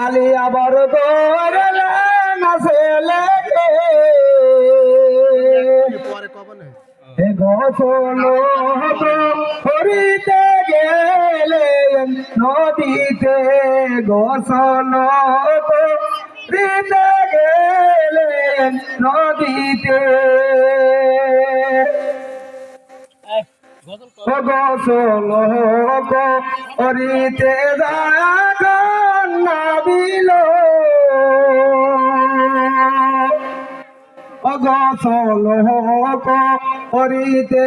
আলিয়া বড় করলে না ছেলেকে গোসল করিতে গেলে নদীতে গোসল করিতে গেলে নদীতে গোসল করিতে নাবিল গোসল করিতে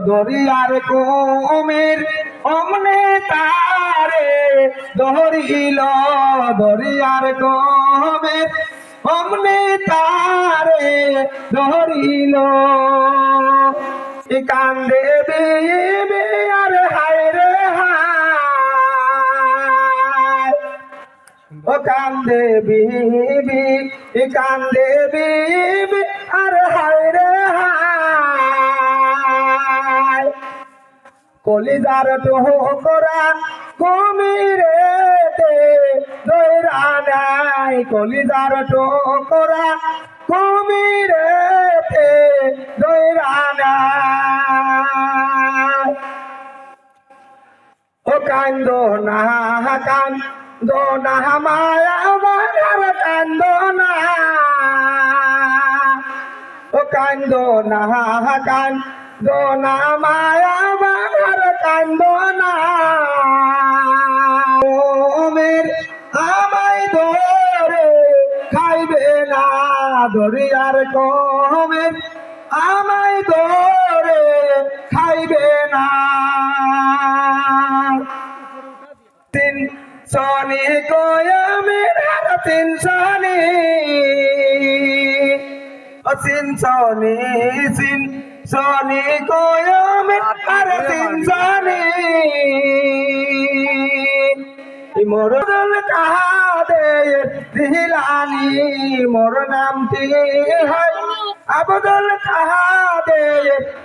দরিয়ার কুমির অমনে তারে ধরিল দরিয়ার কুমির অমনে তারে ধরিল কান্দে দিবে আর হায় রে হায় ও কান্দে বিবি কান্দে বিবি আর হায় রে হায় কলিজার টুকরা কুমিরেতে দইরা নাই কলিজার টুকরা কুমিরেতে দইরা নাই ও কান্দ না কান্দ না মায়া মায়ার কান্দ না ও কান্দ না কান্দ না মায়া মায়ার কান্দ না আমায় ধরে খাইবে না দরিয়ার কুমির আমায় ধরে খাইবে না তিন সনি কয়ামের তিন সনি সিন সনি সিন সনি কয়ামের আর তিন সনি মোরদল কাহাদে দিলানি মোর নামটি হয় আবদুল কাহাদে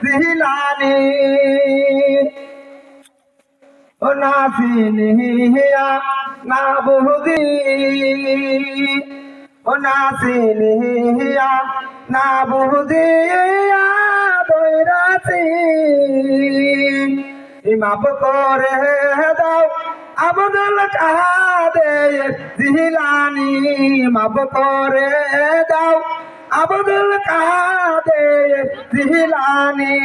দিলানি ও নাসিনিয়া না বুদি ও নাসিনিয়া না বুদি দৈরাসি মাপ করে দাও আবদুল কাদের জিলানি মাপ করে দাও আবদুল কাদের জিলানি।